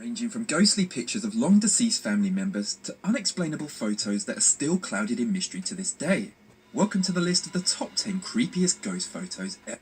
ranging from ghostly pictures of long-deceased family members to unexplainable photos that are still clouded in mystery to this day. Welcome to the list of the top 10 creepiest ghost photos ever.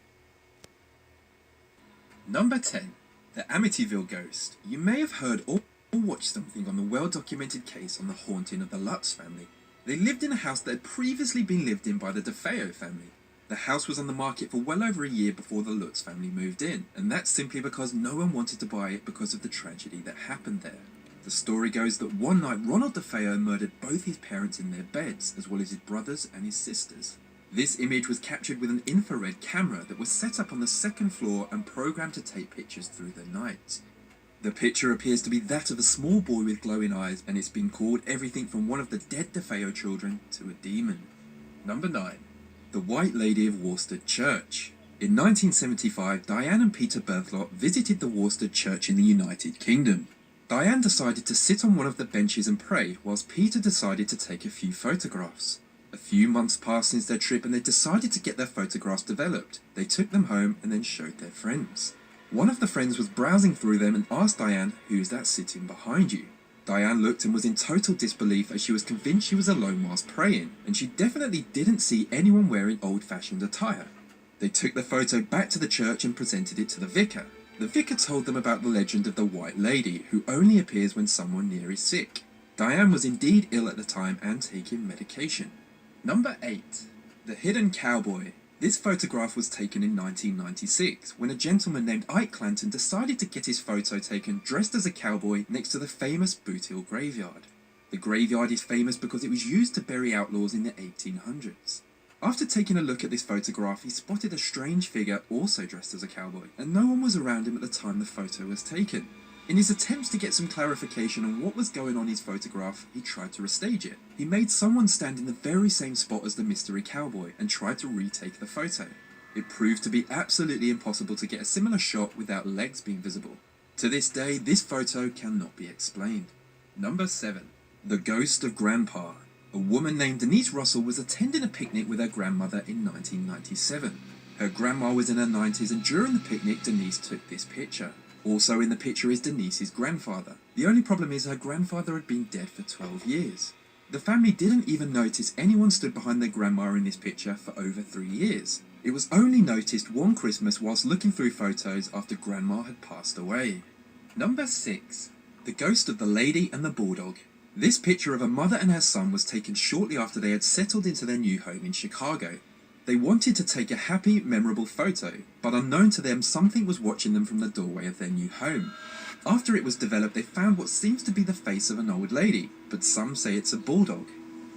Number 10. The Amityville Ghost. You may have heard or watched something on the well-documented case on the haunting of the Lutz family. They lived in a house that had previously been lived in by the DeFeo family. The house was on the market for well over a year before the Lutz family moved in, and that's simply because no one wanted to buy it because of the tragedy that happened there. The story goes that one night Ronald DeFeo murdered both his parents in their beds, as well as his brothers and his sisters. This image was captured with an infrared camera that was set up on the second floor and programmed to take pictures through the night. The picture appears to be that of a small boy with glowing eyes, and it's been called everything from one of the dead DeFeo children to a demon. Number 9. The White Lady of Worcester Church. In 1975, Diane and Peter Berthelot visited the Worcester Church in the United Kingdom. Diane decided to sit on one of the benches and pray, whilst Peter decided to take a few photographs. A few months passed since their trip and they decided to get their photographs developed. They took them home and then showed their friends. One of the friends was browsing through them and asked Diane, "Who's that sitting behind you?" Diane looked and was in total disbelief, as she was convinced she was alone whilst praying, and she definitely didn't see anyone wearing old-fashioned attire. They took the photo back to the church and presented it to the vicar. The vicar told them about the legend of the White Lady, who only appears when someone near is sick. Diane was indeed ill at the time and taking medication. Number 8. The Hidden Cowboy. This photograph was taken in 1996, when a gentleman named Ike Clanton decided to get his photo taken dressed as a cowboy next to the famous Boot Hill graveyard. The graveyard is famous because it was used to bury outlaws in the 1800s. After taking a look at this photograph, he spotted a strange figure also dressed as a cowboy, and no one was around him at the time the photo was taken. In his attempts to get some clarification on what was going on in his photograph, he tried to restage it. He made someone stand in the very same spot as the mystery cowboy and tried to retake the photo. It proved to be absolutely impossible to get a similar shot without legs being visible. To this day, this photo cannot be explained. Number 7. The Ghost of Grandpa. A woman named Denise Russell was attending a picnic with her grandmother in 1997. Her grandma was in her 90s, and during the picnic, Denise took this picture. Also in the picture is Denise's grandfather. The only problem is her grandfather had been dead for 12 years. The family didn't even notice anyone stood behind their grandma in this picture for over 3 years. It was only noticed one Christmas whilst looking through photos after grandma had passed away. Number 6. The Ghost of the Lady and the Bulldog. This picture of a mother and her son was taken shortly after they had settled into their new home in Chicago. They wanted to take a happy, memorable photo, but unknown to them, something was watching them from the doorway of their new home. After it was developed, they found what seems to be the face of an old lady, but some say it's a bulldog.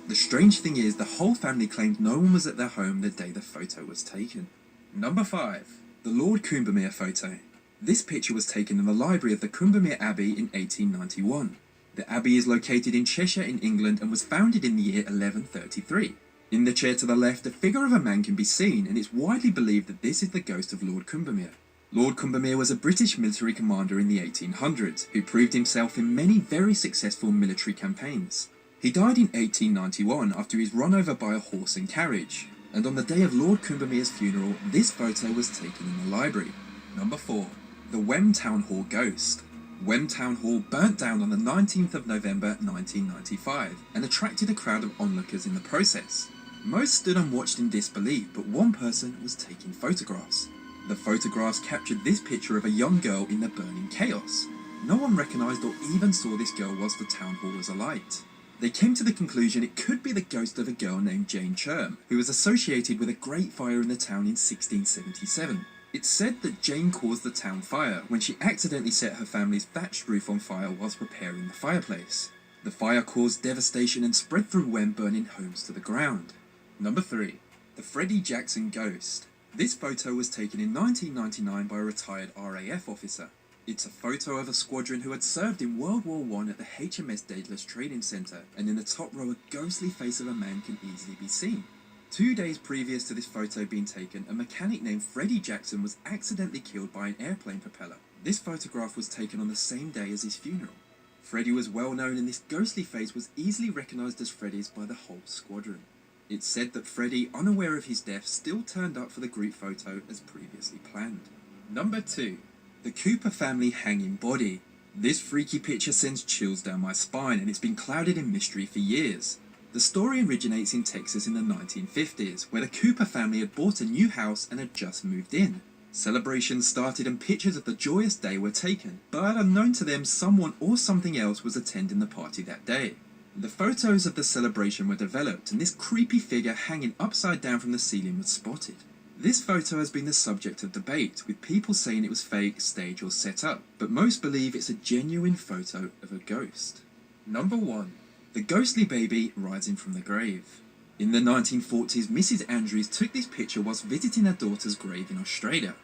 The strange thing is, the whole family claimed no one was at their home the day the photo was taken. Number 5. The Lord Combermere photo. This picture was taken in the library of the Combermere Abbey in 1891. The abbey is located in Cheshire in England and was founded in the year 1133. In the chair to the left, a figure of a man can be seen, and it's widely believed that this is the ghost of Lord Combermere. Lord Combermere was a British military commander in the 1800s, who proved himself in many very successful military campaigns. He died in 1891 after he was run over by a horse and carriage, and on the day of Lord Combermere's funeral, this photo was taken in the library. Number 4. The Wem Town Hall Ghost. Wem Town Hall burnt down on the 19th of November 1995 and attracted a crowd of onlookers in the process. Most stood and watched in disbelief, but one person was taking photographs. The photographs captured this picture of a young girl in the burning chaos. No one recognised or even saw this girl whilst the town hall was alight. They came to the conclusion it could be the ghost of a girl named Jane Churm, who was associated with a great fire in the town in 1677. It's said that Jane caused the town fire when she accidentally set her family's thatched roof on fire whilst preparing the fireplace. The fire caused devastation and spread through Wem, burning homes to the ground. Number 3. The Freddie Jackson Ghost. This photo was taken in 1999 by a retired RAF officer. It's a photo of a squadron who had served in World War I at the HMS Daedalus Training Centre, and in the top row a ghostly face of a man can easily be seen. 2 days previous to this photo being taken, a mechanic named Freddie Jackson was accidentally killed by an airplane propeller. This photograph was taken on the same day as his funeral. Freddie was well known, and this ghostly face was easily recognised as Freddie's by the whole squadron. It's said that Freddie, unaware of his death, still turned up for the group photo as previously planned. Number 2. The Cooper family hanging body. This freaky picture sends chills down my spine, and it's been clouded in mystery for years. The story originates in Texas in the 1950s, where the Cooper family had bought a new house and had just moved in. Celebrations started and pictures of the joyous day were taken, but unknown to them, someone or something else was attending the party that day. The photos of the celebration were developed, and this creepy figure hanging upside down from the ceiling was spotted. This photo has been the subject of debate, with people saying it was fake, staged or set up, but most believe it's a genuine photo of a ghost. Number 1. The ghostly baby rising from the grave. In the 1940s, Mrs. Andrews took this picture whilst visiting her daughter's grave in Australia.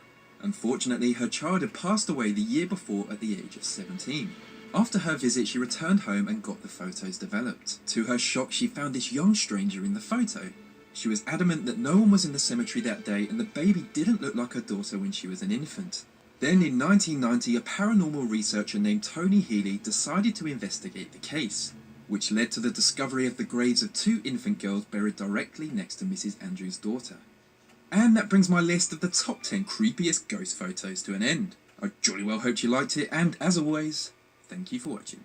Unfortunately, her child had passed away the year before at the age of 17. After her visit, she returned home and got the photos developed. To her shock, she found this young stranger in the photo. She was adamant that no one was in the cemetery that day, and the baby didn't look like her daughter when she was an infant. Then in 1990, a paranormal researcher named Tony Healy decided to investigate the case, which led to the discovery of the graves of 2 infant girls buried directly next to Mrs. Andrews' daughter. And that brings my list of the top 10 creepiest ghost photos to an end. I jolly well hope you liked it, and as always, thank you for watching.